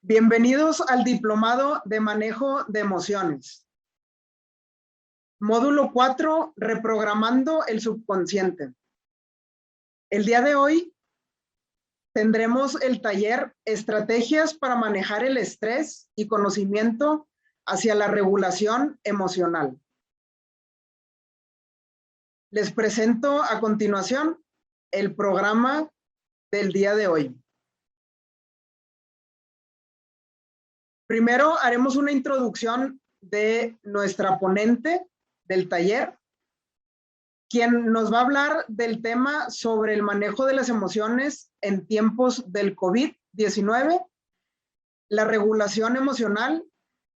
Bienvenidos al Diplomado de Manejo de Emociones. Módulo 4, reprogramando el subconsciente. El día de hoy tendremos el taller Estrategias para manejar el estrés y conocimiento hacia la regulación emocional. Les presento a continuación el programa del día de hoy. Primero haremos una introducción de nuestra ponente del taller, quien nos va a hablar del tema sobre el manejo de las emociones en tiempos del COVID-19, la regulación emocional,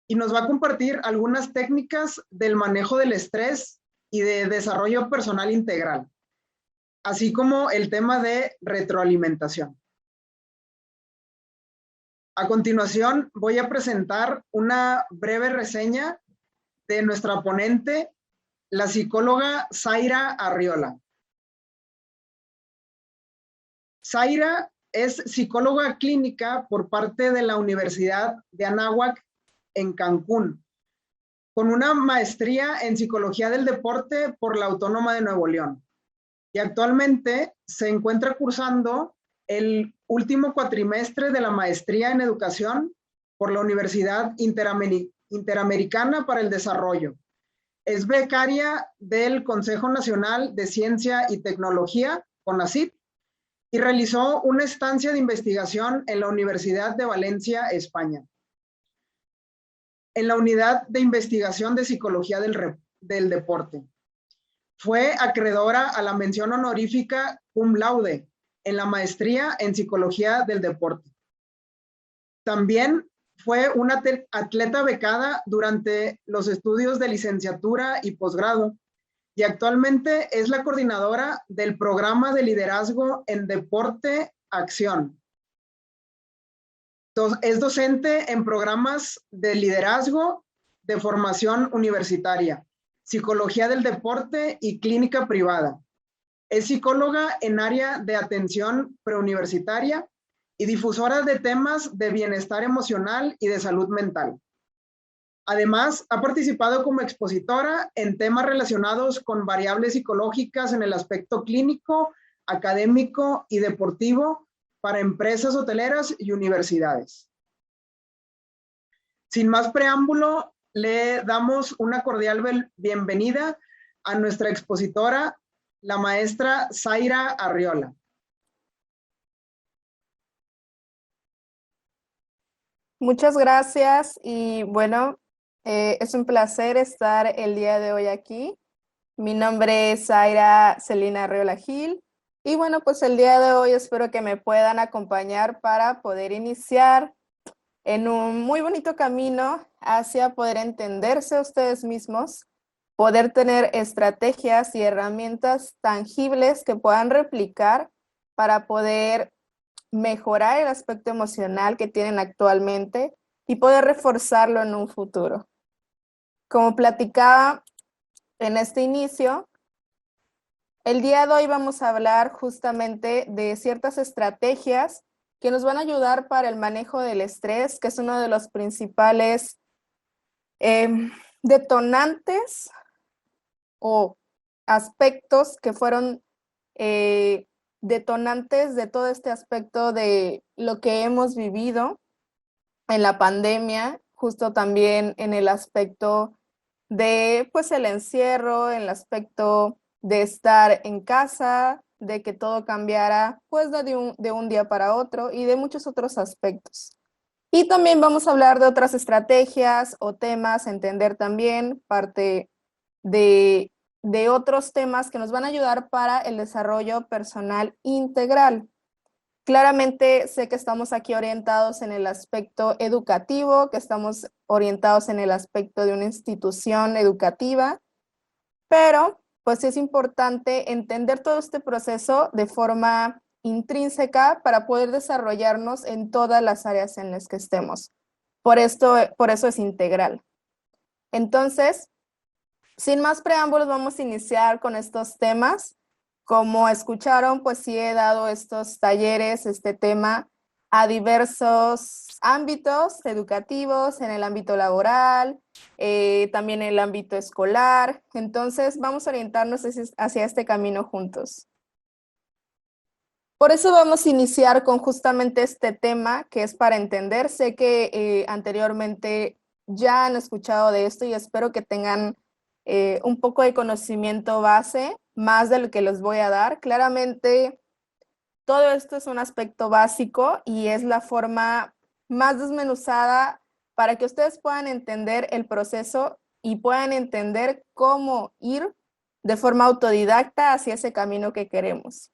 y nos va a compartir algunas técnicas del manejo del estrés y de desarrollo personal integral, así como el tema de retroalimentación. A continuación, voy a presentar una breve reseña de nuestra ponente, la psicóloga Zaira Arriola. Zaira es psicóloga clínica por parte de la Universidad de Anáhuac en Cancún, con una maestría en psicología del deporte por la Autónoma de Nuevo León. Y actualmente se encuentra cursando el último cuatrimestre de la maestría en educación por la Universidad Interamericana para el Desarrollo. Es becaria del Consejo Nacional de Ciencia y Tecnología, CONACYT, y realizó una estancia de investigación en la Universidad de Valencia, España, en la Unidad de Investigación de Psicología del Deporte. Fue acreedora a la mención honorífica cum laude en la maestría en Psicología del Deporte. También fue una atleta becada durante los estudios de licenciatura y posgrado, y actualmente es la coordinadora del programa de liderazgo en Deporte Acción. Es docente en programas de liderazgo de formación universitaria, psicología del deporte y clínica privada. Es psicóloga en área de atención preuniversitaria y difusora de temas de bienestar emocional y de salud mental. Además, ha participado como expositora en temas relacionados con variables psicológicas en el aspecto clínico, académico y deportivo para empresas hoteleras y universidades. Sin más preámbulo, le damos una cordial bienvenida a nuestra expositora, la maestra Zaira Arriola. Muchas gracias y bueno, es un placer estar el día de hoy aquí. Mi nombre es Zaira Celina Arriola Gil y bueno, pues el día de hoy espero que me puedan acompañar para poder iniciar en un muy bonito camino hacia poder entenderse a ustedes mismos, poder tener estrategias y herramientas tangibles que puedan replicar para poder mejorar el aspecto emocional que tienen actualmente y poder reforzarlo en un futuro. Como platicaba en este inicio, el día de hoy vamos a hablar justamente de ciertas estrategias que nos van a ayudar para el manejo del estrés, que es uno de los principales detonantes o aspectos que fueron detonantes de todo este aspecto de lo que hemos vivido en la pandemia, justo también en el aspecto de pues el encierro, en el aspecto de estar en casa, de que todo cambiara pues de un día para otro y de muchos otros aspectos. Y también vamos a hablar de otras estrategias o temas, entender también parte de otros temas que nos van a ayudar para el desarrollo personal integral. Claramente sé que estamos aquí orientados en el aspecto educativo, que estamos orientados en el aspecto de una institución educativa, pero pues es importante entender todo este proceso de forma intrínseca para poder desarrollarnos en todas las áreas en las que estemos. Por eso es integral. Entonces, sin más preámbulos, vamos a iniciar con estos temas. Como escucharon, pues sí he dado estos talleres, este tema, a diversos ámbitos educativos, en el ámbito laboral, también en el ámbito escolar. Entonces, vamos a orientarnos hacia este camino juntos. Por eso vamos a iniciar con justamente este tema, que es para entender. Sé que anteriormente ya han escuchado de esto y espero que tengan un poco de conocimiento base, más de lo que les voy a dar. Claramente, todo esto es un aspecto básico y es la forma más desmenuzada para que ustedes puedan entender el proceso y puedan entender cómo ir de forma autodidacta hacia ese camino que queremos.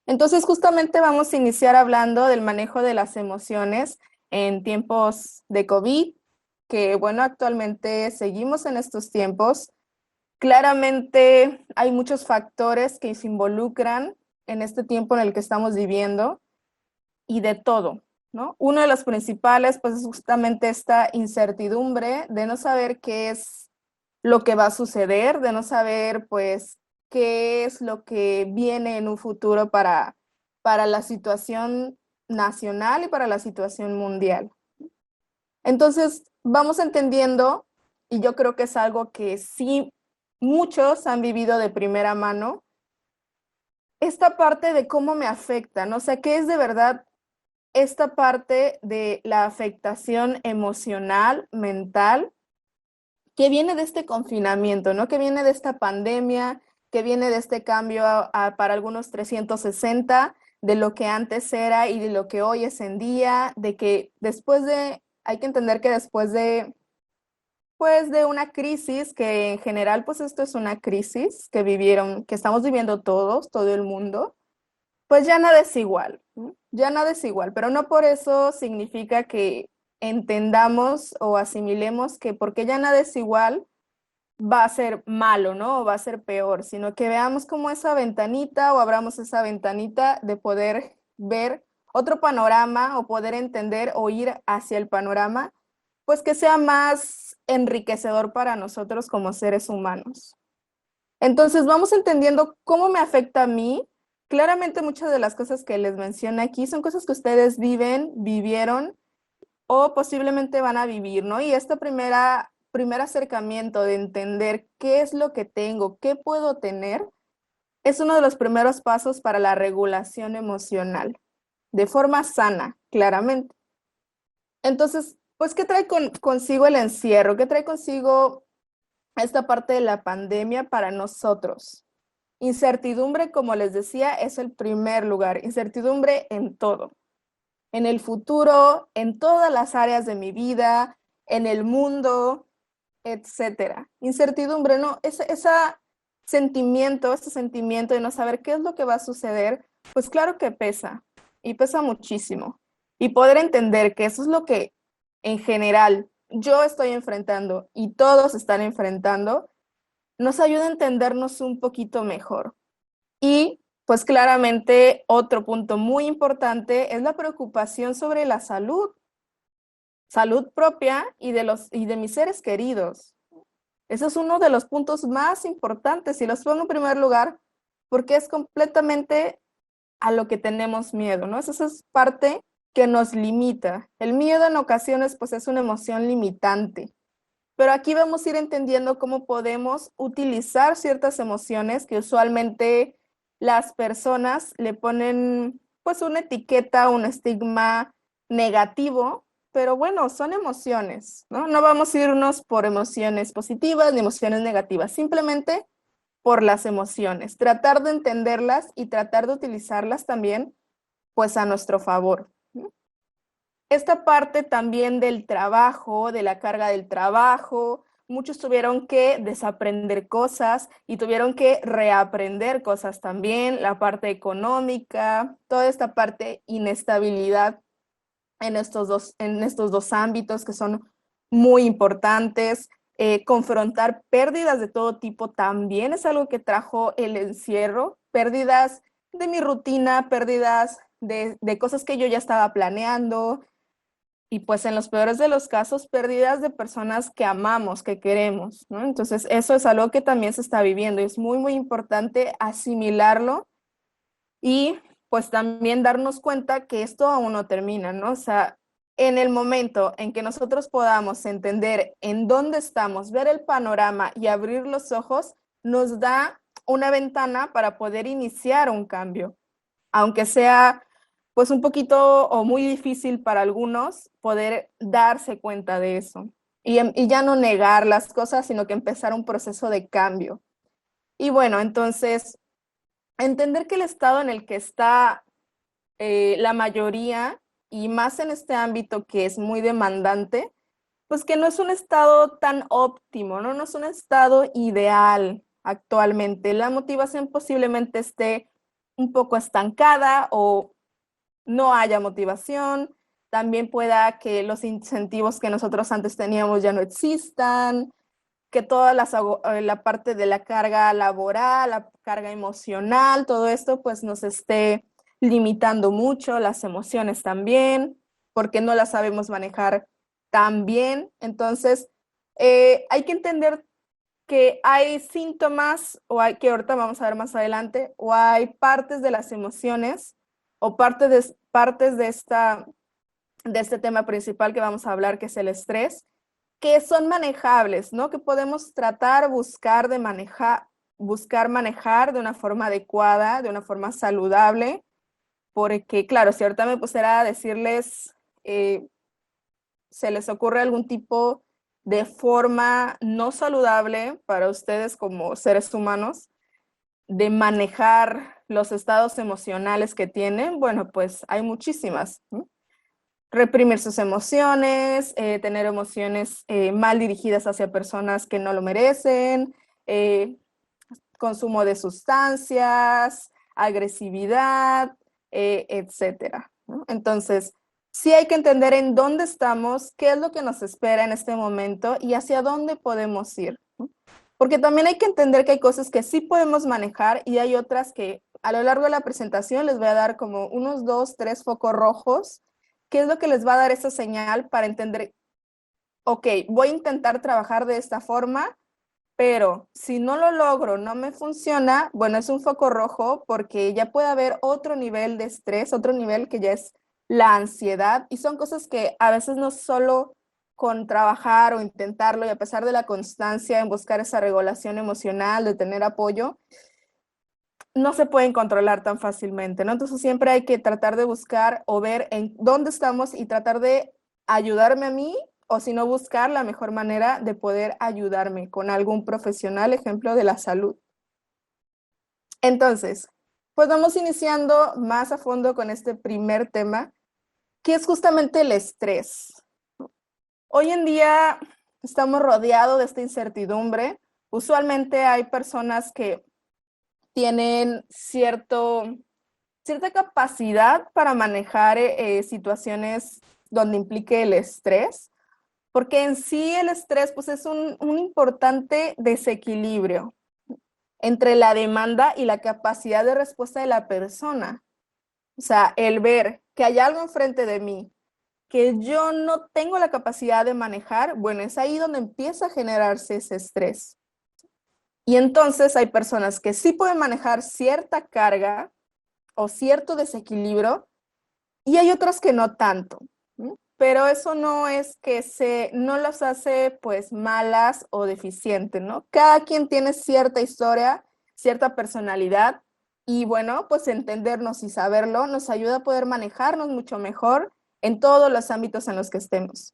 Entonces, justamente vamos a iniciar hablando del manejo de las emociones en tiempos de COVID, que bueno, actualmente seguimos en estos tiempos. Claramente hay muchos factores que se involucran en este tiempo en el que estamos viviendo y de todo, ¿no? Uno de los principales, pues, es justamente esta incertidumbre de no saber qué es lo que va a suceder, de no saber, pues, qué es lo que viene en un futuro para la situación nacional y para la situación mundial. Entonces, vamos entendiendo, y yo creo que es algo que sí muchos han vivido de primera mano, esta parte de cómo me afecta, ¿no? O sea, ¿qué es de verdad esta parte de la afectación emocional, mental, que viene de este confinamiento, ¿no? Que viene de esta pandemia, que viene de este cambio para algunos 360, de lo que antes era y de lo que hoy es en día, de que hay que entender que después de, pues, de una crisis, que en general, pues esto es una crisis que estamos viviendo todos, todo el mundo, pues ya nada es igual, ¿no? Ya nada es igual, pero no por eso significa que entendamos o asimilemos que porque ya nada es igual va a ser malo, ¿no? O va a ser peor, sino que veamos como esa ventanita o abramos esa ventanita de poder ver otro panorama o poder entender o ir hacia el panorama, pues que sea más enriquecedor para nosotros como seres humanos. Entonces vamos entendiendo cómo me afecta a mí. Claramente muchas de las cosas que les menciono aquí son cosas que ustedes viven, vivieron o posiblemente van a vivir, ¿no? Y este primer acercamiento de entender qué es lo que tengo, qué puedo tener, es uno de los primeros pasos para la regulación emocional, de forma sana, claramente. Entonces, pues, ¿qué trae consigo el encierro? ¿Qué trae consigo esta parte de la pandemia para nosotros? Incertidumbre, como les decía, es el primer lugar. Incertidumbre en todo. En el futuro, en todas las áreas de mi vida, en el mundo, etcétera. Incertidumbre, ¿no? Ese sentimiento de no saber qué es lo que va a suceder, pues claro que pesa, y pesa muchísimo. Y poder entender que eso es lo que en general yo estoy enfrentando y todos están enfrentando, nos ayuda a entendernos un poquito mejor. Y pues claramente otro punto muy importante es la preocupación sobre la salud propia y de mis seres queridos. Ese es uno de los puntos más importantes y los pongo en primer lugar porque es completamente a lo que tenemos miedo, ¿no? Esa es parte que nos limita. El miedo en ocasiones pues es una emoción limitante. Pero aquí vamos a ir entendiendo cómo podemos utilizar ciertas emociones que usualmente las personas le ponen pues una etiqueta, un estigma negativo, pero bueno, son emociones, ¿no? No vamos a irnos por emociones positivas ni emociones negativas, simplemente por las emociones, tratar de entenderlas y tratar de utilizarlas también pues a nuestro favor, ¿no? Esta parte también del trabajo, de la carga del trabajo, muchos tuvieron que desaprender cosas y tuvieron que reaprender cosas también, la parte económica, toda esta parte inestabilidad en estos dos ámbitos que son muy importantes. Confrontar pérdidas de todo tipo también es algo que trajo el encierro, pérdidas de mi rutina, pérdidas de cosas que yo ya estaba planeando, y pues en los peores de los casos, pérdidas de personas que amamos, que queremos, ¿no? Entonces, eso es algo que también se está viviendo y es muy, muy importante asimilarlo y pues también darnos cuenta que esto aún no termina, ¿no? O sea, en el momento en que nosotros podamos entender en dónde estamos, ver el panorama y abrir los ojos, nos da una ventana para poder iniciar un cambio, aunque sea pues un poquito o muy difícil para algunos poder darse cuenta de eso y ya no negar las cosas, sino que empezar un proceso de cambio. Y bueno, entonces, entender que el estado en el que está la mayoría, y más en este ámbito que es muy demandante, pues que no es un estado tan óptimo, ¿no? No es un estado ideal actualmente. La motivación posiblemente esté un poco estancada o no haya motivación. También pueda que los incentivos que nosotros antes teníamos ya no existan, que toda la parte de la carga laboral, la carga emocional, todo esto pues nos esté limitando mucho, las emociones también, porque no las sabemos manejar tan bien. Entonces, hay que entender que hay síntomas, o hay que ahorita vamos a ver más adelante, o hay partes de las emociones, o partes de este tema principal que vamos a hablar, que es el estrés, que son manejables, ¿no? Que podemos tratar, buscar manejar de una forma adecuada, de una forma saludable, porque claro, si ahorita me pusiera a decirles, ¿se les ocurre algún tipo de forma no saludable para ustedes como seres humanos de manejar los estados emocionales que tienen? Bueno, pues hay muchísimas, ¿no? Reprimir sus emociones, tener emociones mal dirigidas hacia personas que no lo merecen, eh, consumo de sustancias, agresividad, etcétera, ¿no? Entonces, sí hay que entender en dónde estamos, qué es lo que nos espera en este momento y hacia dónde podemos ir, ¿no? Porque también hay que entender que hay cosas que sí podemos manejar y hay otras que a lo largo de la presentación les voy a dar como unos 2, 3 focos rojos. ¿Qué es lo que les va a dar esa señal para entender, ok, voy a intentar trabajar de esta forma, pero si no lo logro, no me funciona? Bueno, es un foco rojo porque ya puede haber otro nivel de estrés, otro nivel que ya es la ansiedad, y son cosas que a veces no solo con trabajar o intentarlo, y a pesar de la constancia en buscar esa regulación emocional, de tener apoyo, no se pueden controlar tan fácilmente, ¿no? Entonces siempre hay que tratar de buscar o ver en dónde estamos y tratar de ayudarme a mí, o si no, buscar la mejor manera de poder ayudarme con algún profesional, ejemplo de la salud. Entonces, pues vamos iniciando más a fondo con este primer tema, que es justamente el estrés. Hoy en día estamos rodeados de esta incertidumbre. Usualmente hay personas que tienen cierta capacidad para manejar situaciones donde implique el estrés, porque en sí el estrés pues es un importante desequilibrio entre la demanda y la capacidad de respuesta de la persona. O sea, el ver que hay algo enfrente de mí que yo no tengo la capacidad de manejar, bueno, es ahí donde empieza a generarse ese estrés. Y entonces hay personas que sí pueden manejar cierta carga o cierto desequilibrio, y hay otras que no tanto, ¿no? Pero eso no es que no las hace pues malas o deficientes, ¿no? Cada quien tiene cierta historia, cierta personalidad, y bueno, pues entendernos y saberlo nos ayuda a poder manejarnos mucho mejor en todos los ámbitos en los que estemos.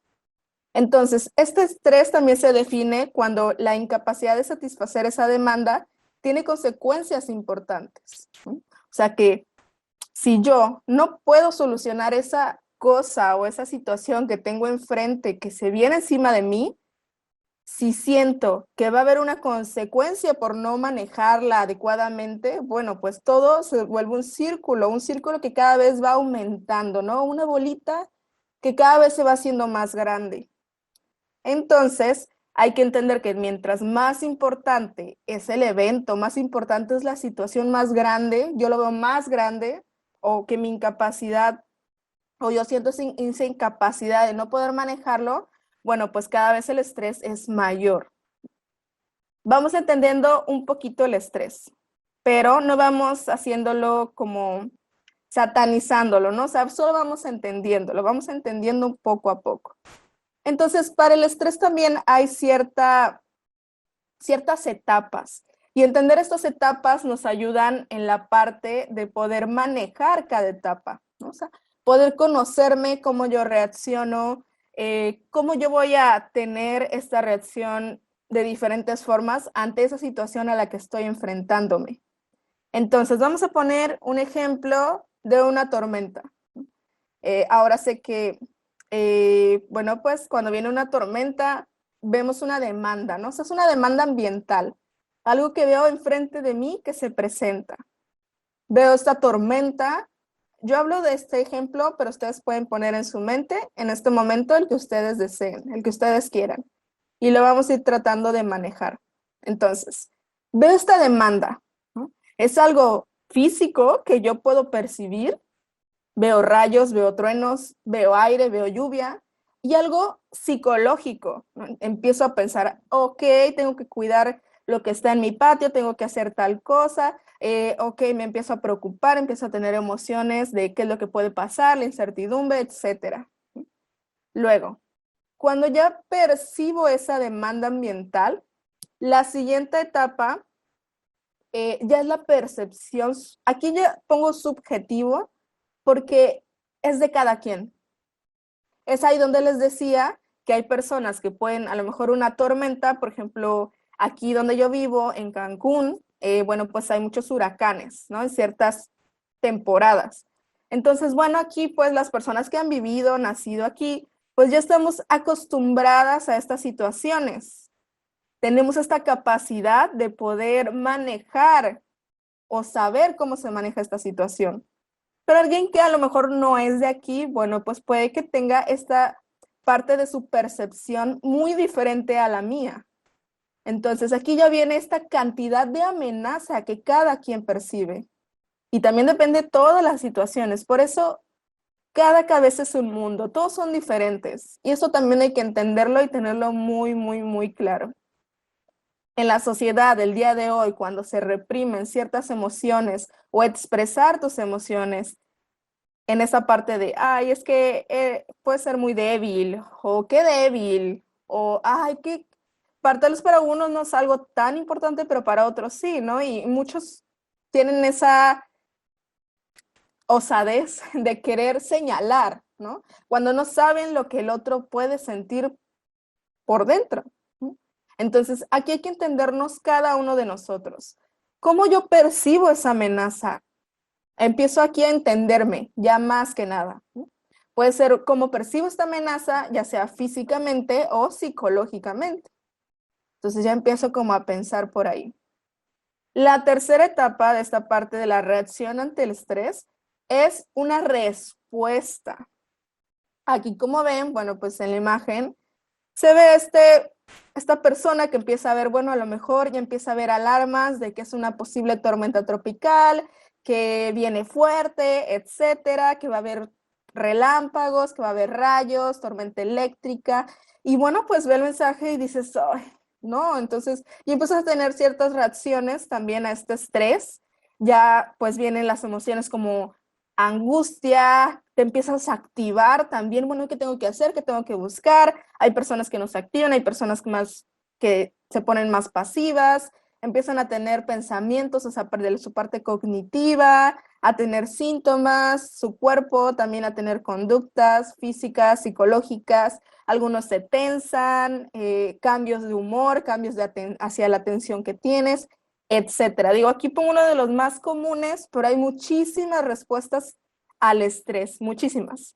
Entonces, este estrés también se define cuando la incapacidad de satisfacer esa demanda tiene consecuencias importantes, ¿no? O sea que si yo no puedo solucionar esa cosa o esa situación que tengo enfrente, que se viene encima de mí, si siento que va a haber una consecuencia por no manejarla adecuadamente, bueno, pues todo se vuelve un círculo que cada vez va aumentando, ¿no? Una bolita que cada vez se va haciendo más grande. Entonces, hay que entender que mientras más importante es el evento, más importante es la situación más grande, yo lo veo más grande, o que mi incapacidad, o yo siento esa incapacidad de no poder manejarlo, bueno, pues cada vez el estrés es mayor. Vamos entendiendo un poquito el estrés, pero no vamos haciéndolo como satanizándolo, ¿no? O sea, solo vamos entendiéndolo, vamos entendiendo poco a poco. Entonces, para el estrés también hay ciertas etapas. Y entender estas etapas nos ayudan en la parte de poder manejar cada etapa, ¿no? O sea, poder conocerme, cómo yo reacciono, cómo yo voy a tener esta reacción de diferentes formas ante esa situación a la que estoy enfrentándome. Entonces, vamos a poner un ejemplo de una tormenta. Ahora sé que, bueno, pues cuando viene una tormenta, vemos una demanda, ¿no? O sea, es una demanda ambiental, algo que veo enfrente de mí que se presenta. Veo esta tormenta. Yo hablo de este ejemplo, pero ustedes pueden poner en su mente en este momento el que ustedes deseen, el que ustedes quieran. Y lo vamos a ir tratando de manejar. Entonces, veo esta demanda, ¿no? Es algo físico que yo puedo percibir. Veo rayos, veo truenos, veo aire, veo lluvia y algo psicológico, ¿no? Empiezo a pensar, ok, tengo que cuidar lo que está en mi patio, tengo que hacer tal cosa, ok, me empiezo a preocupar, empiezo a tener emociones de qué es lo que puede pasar, la incertidumbre, etcétera. Luego, cuando ya percibo esa demanda ambiental, la siguiente etapa ya es la percepción. Aquí ya pongo subjetivo porque es de cada quien. Es ahí donde les decía que hay personas que pueden, a lo mejor una tormenta, por ejemplo, aquí donde yo vivo, en Cancún, bueno, pues hay muchos huracanes, ¿no? En ciertas temporadas. Entonces, bueno, aquí pues las personas que han vivido, nacido aquí, pues ya estamos acostumbradas a estas situaciones. Tenemos esta capacidad de poder manejar o saber cómo se maneja esta situación. Pero alguien que a lo mejor no es de aquí, bueno, pues puede que tenga esta parte de su percepción muy diferente a la mía. Entonces aquí ya viene esta cantidad de amenaza que cada quien percibe. Y también depende de todas las situaciones. Por eso cada cabeza es un mundo, todos son diferentes. Y eso también hay que entenderlo y tenerlo muy, muy, muy claro. En la sociedad del día de hoy, cuando se reprimen ciertas emociones o expresar tus emociones, en esa parte de, ay, es que puede ser muy débil, o qué débil, o, ay, que tal vez para unos no es algo tan importante, pero para otros sí, ¿no? Y muchos tienen esa osadez de querer señalar, ¿no? Cuando no saben lo que el otro puede sentir por dentro, ¿no? Entonces, aquí hay que entendernos cada uno de nosotros. ¿Cómo yo percibo esa amenaza? Empiezo aquí a entenderme, ya más que nada. Puede ser cómo percibo esta amenaza, ya sea físicamente o psicológicamente. Entonces ya empiezo como a pensar por ahí. La tercera etapa de esta parte de la reacción ante el estrés es una respuesta. Aquí, como ven, bueno, pues en la imagen se ve esta persona que empieza a ver, bueno, a lo mejor ya empieza a ver alarmas de que es una posible tormenta tropical, que viene fuerte, etcétera, que va a haber relámpagos, que va a haber rayos, tormenta eléctrica, y bueno, pues ve el mensaje y dices, ay, no, entonces, y empiezas a tener ciertas reacciones también a este estrés, ya pues vienen las emociones como angustia, te empiezas a activar también, bueno, ¿qué tengo que hacer? ¿Qué tengo que buscar? Hay personas que no se activan, hay personas que se ponen más pasivas, empiezan a tener pensamientos, o sea, de su parte cognitiva, a tener síntomas, su cuerpo también a tener conductas físicas, psicológicas, algunos se tensan, cambios de humor, cambios hacia la atención que tienes, etcétera. Digo, aquí pongo uno de los más comunes, pero hay muchísimas respuestas al estrés, muchísimas.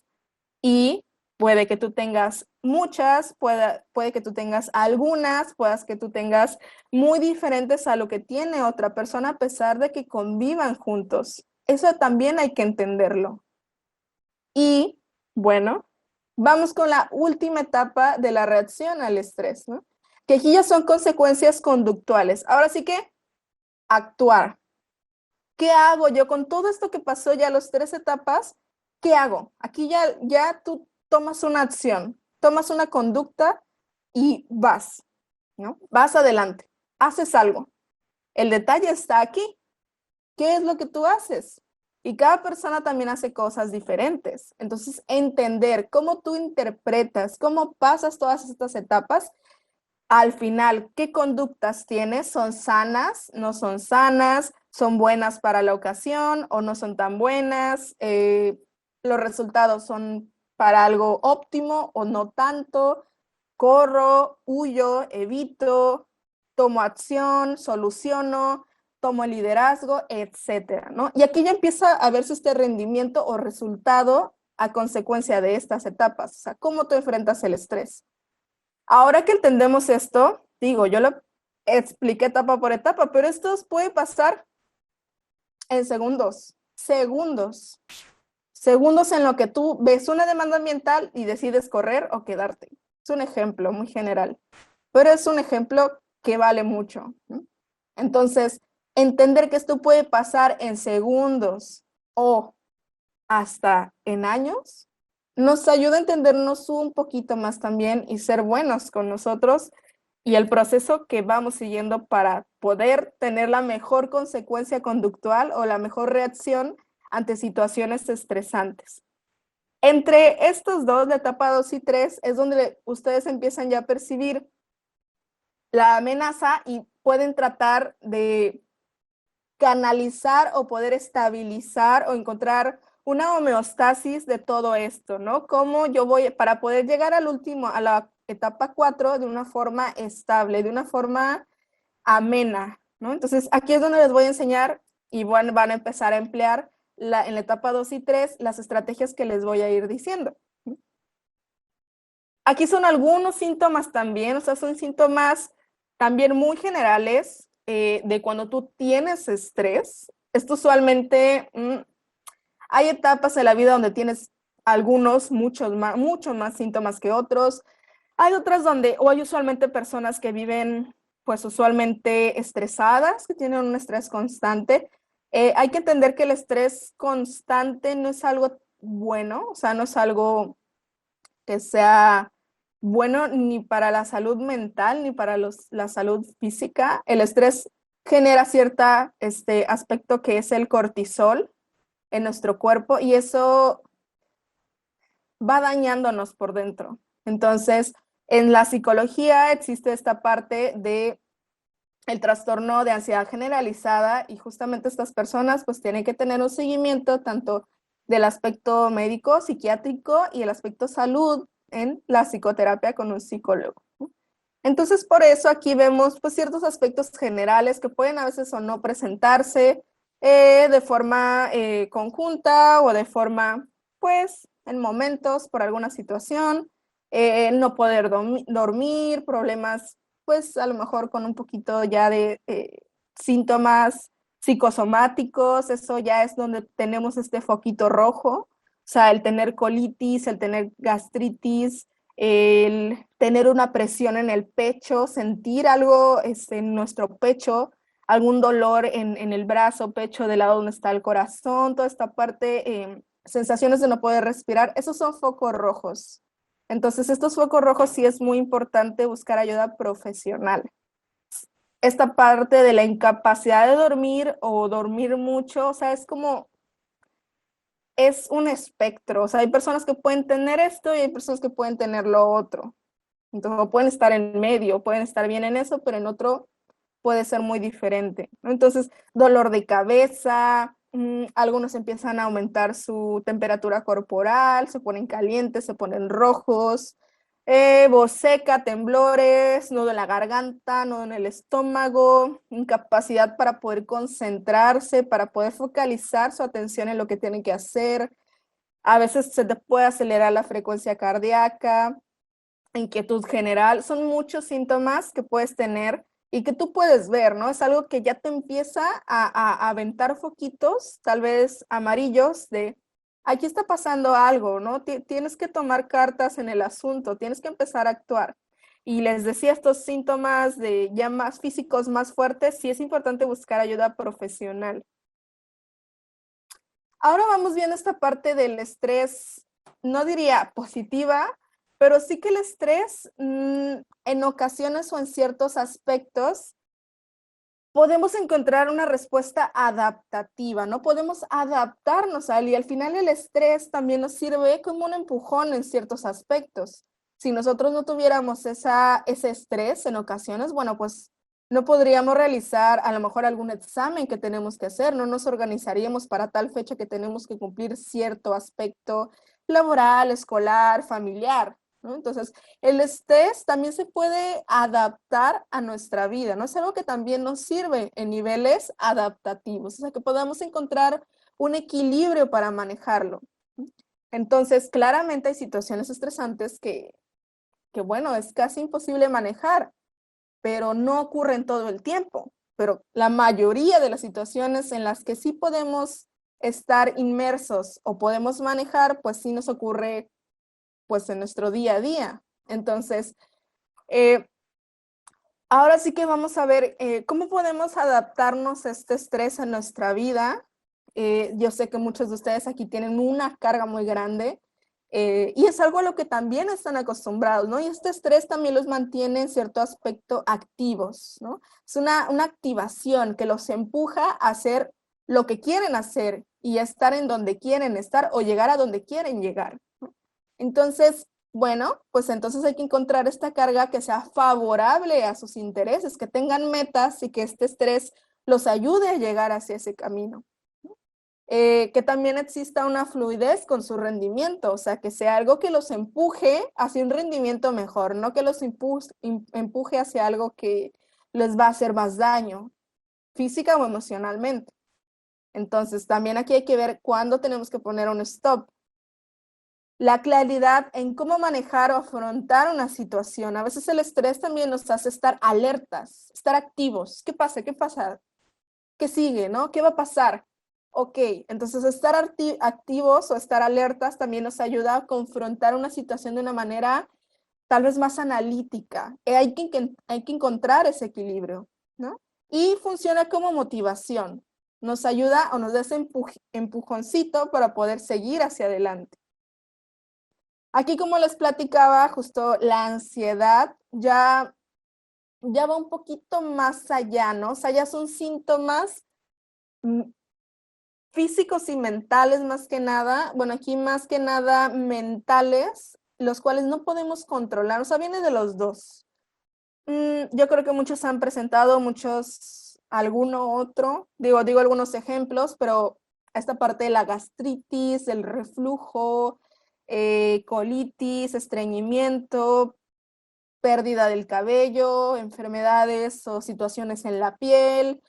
Y puede que tú tengas muchas, puede que tú tengas algunas, puedas que tú tengas muy diferentes a lo que tiene otra persona a pesar de que convivan juntos. Eso también hay que entenderlo. Y bueno, vamos con la última etapa de la reacción al estrés, ¿no? Que aquí ya son consecuencias conductuales. Ahora sí que actuar. ¿Qué hago yo con todo esto que pasó ya las 3 etapas? ¿Qué hago? Aquí ya tú tomas una acción, tomas una conducta y vas, ¿no? Vas adelante, haces algo. El detalle está aquí. ¿Qué es lo que tú haces? Y cada persona también hace cosas diferentes. Entonces, entender cómo tú interpretas, cómo pasas todas estas etapas, al final, ¿qué conductas tienes? ¿Son sanas? ¿No son sanas? ¿Son buenas para la ocasión o no son tan buenas? ¿Los resultados son para algo óptimo o no tanto? ¿Corro, huyo, evito, tomo acción, soluciono, tomo el liderazgo, etcétera, ¿no? Y aquí ya empieza a verse este rendimiento o resultado a consecuencia de estas etapas. O sea, ¿cómo tú enfrentas el estrés? Ahora que entendemos esto, digo, yo lo expliqué etapa por etapa, pero esto puede pasar en segundos, segundos en lo que tú ves una demanda ambiental y decides correr o quedarte. Es un ejemplo muy general, pero es un ejemplo que vale mucho, ¿no? Entonces, entender que esto puede pasar en segundos o hasta en años, nos ayuda a entendernos un poquito más también y ser buenos con nosotros y el proceso que vamos siguiendo para poder tener la mejor consecuencia conductual o la mejor reacción ante situaciones estresantes. Entre estos dos, la etapa 2 y 3, es donde ustedes empiezan ya a percibir la amenaza y pueden tratar de canalizar o poder estabilizar o encontrar una homeostasis de todo esto, ¿no? Cómo yo voy, para poder llegar al último, a la etapa 4, de una forma estable, de una forma amena, ¿no? Entonces, aquí es donde les voy a enseñar y van a empezar a emplear en la etapa 2 y 3 las estrategias que les voy a ir diciendo. Aquí son algunos síntomas también, o sea, son síntomas también muy generales de cuando tú tienes estrés. Esto usualmente, hay etapas en la vida donde tienes algunos, muchos más síntomas que otros. Hay otras donde, o hay usualmente personas que viven, pues usualmente estresadas, que tienen un estrés constante. Hay que entender que el estrés constante no es algo bueno, o sea, no es algo que sea bueno ni para la salud mental ni para la salud física. El estrés genera cierto aspecto que es el cortisol en nuestro cuerpo y eso va dañándonos por dentro. Entonces, en la psicología existe esta parte de el trastorno de ansiedad generalizada y justamente estas personas pues tienen que tener un seguimiento tanto del aspecto médico, psiquiátrico y el aspecto salud en la psicoterapia con un psicólogo. Entonces, por eso aquí vemos pues ciertos aspectos generales que pueden a veces o no presentarse de forma conjunta o de forma, pues, en momentos por alguna situación, no poder dormir, problemas, pues, a lo mejor con un poquito ya de síntomas psicosomáticos, eso ya es donde tenemos este foquito rojo, o sea, el tener colitis, el tener gastritis, el tener una presión en el pecho, sentir algo en nuestro pecho, algún dolor en el brazo, pecho, del lado donde está el corazón, toda esta parte, sensaciones de no poder respirar, esos son focos rojos. Entonces, estos focos rojos sí es muy importante buscar ayuda profesional. Esta parte de la incapacidad de dormir o dormir mucho, o sea, es como es un espectro, o sea, hay personas que pueden tener esto y hay personas que pueden tener lo otro. Entonces, pueden estar en medio, pueden estar bien en eso, pero en otro puede ser muy diferente, ¿no? Entonces, dolor de cabeza, algunos empiezan a aumentar su temperatura corporal, se ponen calientes, se ponen rojos, voz seca, temblores, nudo en la garganta, nudo en el estómago, incapacidad para poder concentrarse, para poder focalizar su atención en lo que tienen que hacer. A veces se te puede acelerar la frecuencia cardíaca, inquietud general. Son muchos síntomas que puedes tener y que tú puedes ver, ¿no? Es algo que ya te empieza a aventar foquitos, tal vez amarillos, de aquí está pasando algo, ¿no? Tienes que tomar cartas en el asunto, tienes que empezar a actuar. Y les decía, estos síntomas de ya más físicos, más fuertes, sí es importante buscar ayuda profesional. Ahora vamos viendo esta parte del estrés, no diría positiva, pero sí que el estrés en ocasiones o en ciertos aspectos podemos encontrar una respuesta adaptativa, ¿no? Podemos adaptarnos a él y al final el estrés también nos sirve como un empujón en ciertos aspectos. Si nosotros no tuviéramos ese estrés en ocasiones, bueno, pues no podríamos realizar a lo mejor algún examen que tenemos que hacer, no nos organizaríamos para tal fecha que tenemos que cumplir cierto aspecto laboral, escolar, familiar, ¿no? Entonces, el estrés también se puede adaptar a nuestra vida, ¿no? Es algo que también nos sirve en niveles adaptativos, o sea, que podamos encontrar un equilibrio para manejarlo. Entonces, claramente hay situaciones estresantes que bueno, es casi imposible manejar, pero no ocurren todo el tiempo. Pero la mayoría de las situaciones en las que sí podemos estar inmersos o podemos manejar, pues sí nos ocurre pues en nuestro día a día. Entonces, ahora sí que vamos a ver cómo podemos adaptarnos a este estrés en nuestra vida. Yo sé que muchos de ustedes aquí tienen una carga muy grande y es algo a lo que también están acostumbrados, ¿no? Y este estrés también los mantiene en cierto aspecto activos, ¿no? Es una activación que los empuja a hacer lo que quieren hacer y a estar en donde quieren estar o llegar a donde quieren llegar, ¿no? Entonces, bueno, pues entonces hay que encontrar esta carga que sea favorable a sus intereses, que tengan metas y que este estrés los ayude a llegar hacia ese camino. Que también exista una fluidez con su rendimiento, o sea, que sea algo que los empuje hacia un rendimiento mejor, no que los empuje hacia algo que les va a hacer más daño, física o emocionalmente. Entonces, también aquí hay que ver cuándo tenemos que poner un stop. La claridad en cómo manejar o afrontar una situación. A veces el estrés también nos hace estar alertas, estar activos. ¿Qué pasa? ¿Qué pasa? ¿Qué sigue? ¿No? ¿Qué va a pasar? Ok, entonces estar activos o estar alertas también nos ayuda a confrontar una situación de una manera tal vez más analítica. Hay que encontrar ese equilibrio, ¿no? Y funciona como motivación. Nos ayuda o nos da ese empujoncito para poder seguir hacia adelante. Aquí, como les platicaba, justo la ansiedad ya va un poquito más allá, ¿no? O sea, ya son síntomas físicos y mentales más que nada. Bueno, aquí más que nada mentales, los cuales no podemos controlar. O sea, viene de los dos. Yo creo que muchos han presentado, alguno otro. Digo algunos ejemplos, pero esta parte de la gastritis, el reflujo, colitis, estreñimiento, pérdida del cabello, enfermedades o situaciones en la piel,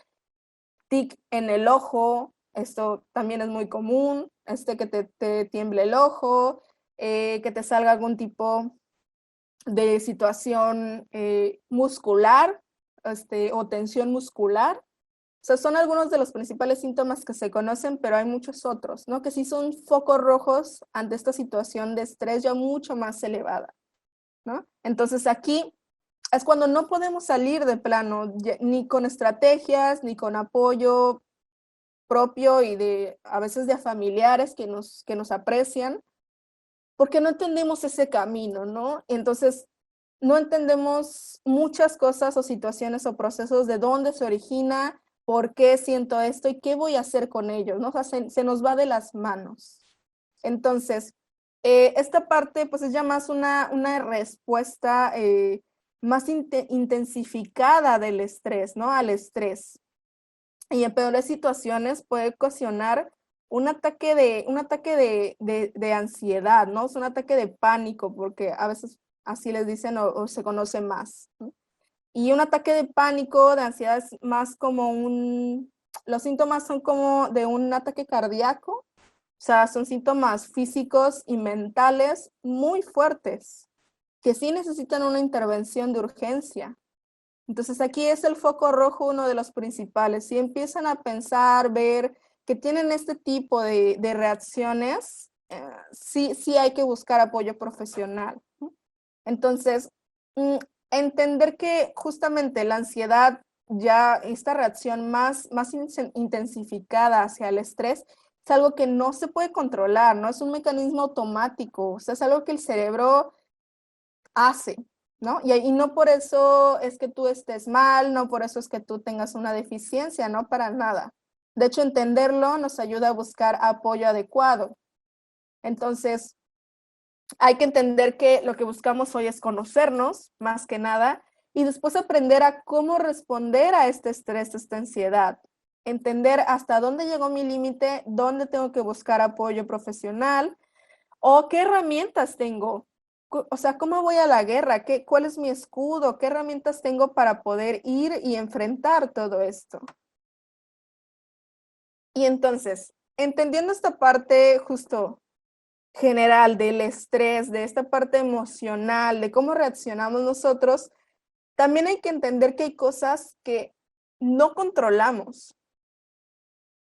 tic en el ojo, esto también es muy común, que te tiemble el ojo, que te salga algún tipo de situación muscular, o tensión muscular. O sea, son algunos de los principales síntomas que se conocen, pero hay muchos otros, ¿no? Que sí son focos rojos ante esta situación de estrés ya mucho más elevada, ¿no? Entonces aquí es cuando no podemos salir de plano, ni con estrategias, ni con apoyo propio y a veces de familiares que nos aprecian, porque no entendemos ese camino, ¿no? Entonces, no entendemos muchas cosas o situaciones o procesos de dónde se origina, por qué siento esto y qué voy a hacer con ellos, ¿no? O sea, se nos va de las manos. Entonces, esta parte pues es ya más una respuesta más intensificada del estrés, ¿no? Al estrés. Y en peores situaciones puede ocasionar un ataque de ansiedad, ¿no? Es un ataque de pánico, porque a veces así les dicen o se conoce más, ¿no? Y un ataque de pánico, de ansiedad es más como los síntomas son como de un ataque cardíaco, o sea, son síntomas físicos y mentales muy fuertes, que sí necesitan una intervención de urgencia. Entonces aquí es el foco rojo uno de los principales. Si empiezan a pensar, ver que tienen este tipo de reacciones, sí hay que buscar apoyo profesional. Entonces, entender que justamente la ansiedad, ya esta reacción más intensificada hacia el estrés, es algo que no se puede controlar, ¿no? Es un mecanismo automático, o sea, es algo que el cerebro hace. ¿no? Y no por eso es que tú estés mal, no por eso es que tú tengas una deficiencia, no para nada. De hecho, entenderlo nos ayuda a buscar apoyo adecuado. Entonces, hay que entender que lo que buscamos hoy es conocernos, más que nada, y después aprender a cómo responder a este estrés, esta ansiedad. Entender hasta dónde llegó mi límite, dónde tengo que buscar apoyo profesional o qué herramientas tengo. O sea, ¿cómo voy a la guerra? ¿Cuál es mi escudo? ¿Qué herramientas tengo para poder ir y enfrentar todo esto? Y entonces, entendiendo esta parte justo general del estrés, de esta parte emocional, de cómo reaccionamos nosotros, también hay que entender que hay cosas que no controlamos.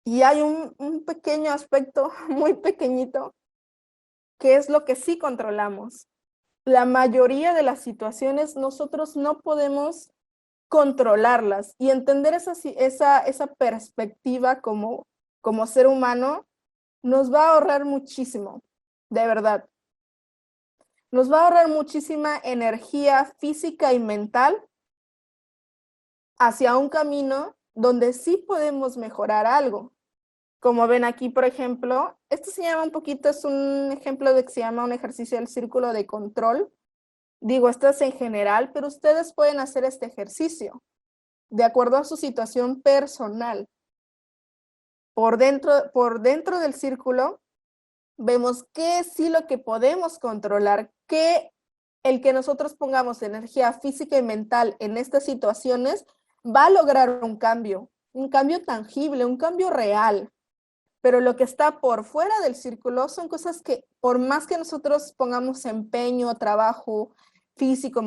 Y hay un pequeño aspecto, muy pequeñito, que es lo que sí controlamos. La mayoría de las situaciones nosotros no podemos controlarlas y entender esa perspectiva como ser humano nos va a ahorrar muchísimo, de verdad. Nos va a ahorrar muchísima energía física y mental hacia un camino donde sí podemos mejorar algo. Como ven aquí, por ejemplo, esto se llama un poquito, es un ejemplo de que se llama un ejercicio del círculo de control. Digo, esto es en general, pero ustedes pueden hacer este ejercicio de acuerdo a su situación personal. Por dentro del círculo, vemos qué es sí lo que podemos controlar, qué el que nosotros pongamos energía física y mental en estas situaciones va a lograr un cambio tangible, un cambio real. Pero lo que está por fuera del círculo son cosas que por más que nosotros pongamos empeño, trabajo físico,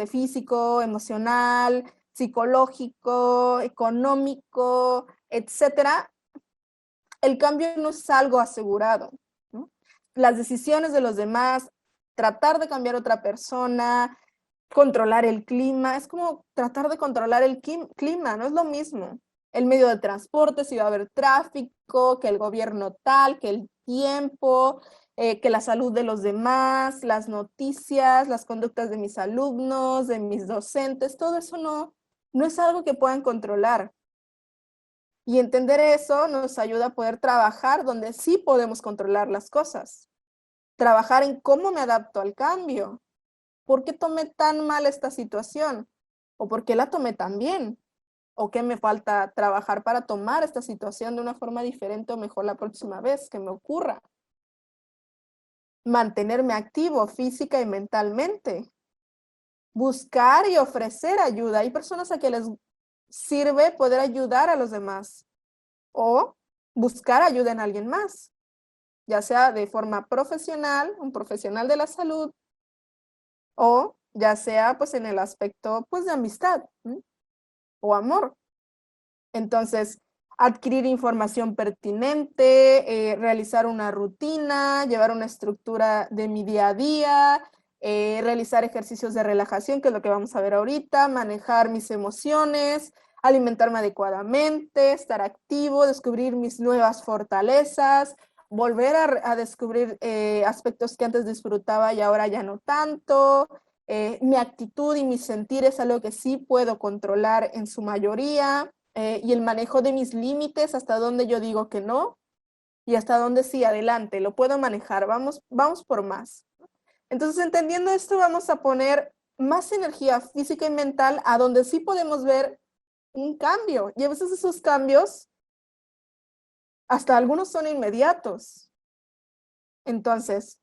físico, emocional, psicológico, económico, etcétera, el cambio no es algo asegurado, ¿no? Las decisiones de los demás, tratar de cambiar a otra persona, controlar el clima, es como tratar de controlar el clima, no es lo mismo. El medio de transporte, si va a haber tráfico, que el gobierno tal, que el tiempo, que la salud de los demás, las noticias, las conductas de mis alumnos, de mis docentes, todo eso no es algo que puedan controlar. Y entender eso nos ayuda a poder trabajar donde sí podemos controlar las cosas. Trabajar en cómo me adapto al cambio. ¿Por qué tomé tan mal esta situación? ¿O por qué la tomé tan bien? ¿O qué me falta trabajar para tomar esta situación de una forma diferente o mejor la próxima vez que me ocurra? Mantenerme activo física y mentalmente. Buscar y ofrecer ayuda. Hay personas a que les sirve poder ayudar a los demás o buscar ayuda en alguien más, ya sea de forma profesional, un profesional de la salud, o ya sea pues en el aspecto pues de amistad, ¿sí? O amor. Entonces, adquirir información pertinente, realizar una rutina, llevar una estructura de mi día a día, realizar ejercicios de relajación, que es lo que vamos a ver ahorita, manejar mis emociones, alimentarme adecuadamente, estar activo, descubrir mis nuevas fortalezas, volver a descubrir aspectos que antes disfrutaba y ahora ya no tanto. Mi actitud y mi sentir es algo que sí puedo controlar en su mayoría. Y el manejo de mis límites, hasta dónde yo digo que no y hasta dónde sí, adelante, lo puedo manejar, vamos por más. Entonces, entendiendo esto, vamos a poner más energía física y mental a donde sí podemos ver un cambio. Y a veces esos cambios, hasta algunos son inmediatos. Entonces,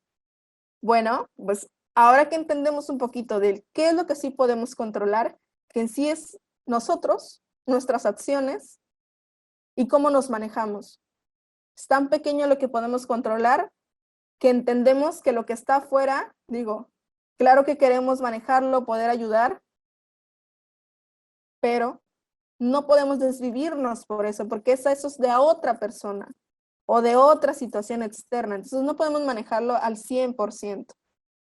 bueno, pues ahora que entendemos un poquito de qué es lo que sí podemos controlar, que en sí es nosotros, nuestras acciones y cómo nos manejamos. Es tan pequeño lo que podemos controlar que entendemos que lo que está afuera, digo, claro que queremos manejarlo, poder ayudar, pero no podemos desvivirnos por eso, porque eso es de otra persona o de otra situación externa. Entonces no podemos manejarlo al 100%.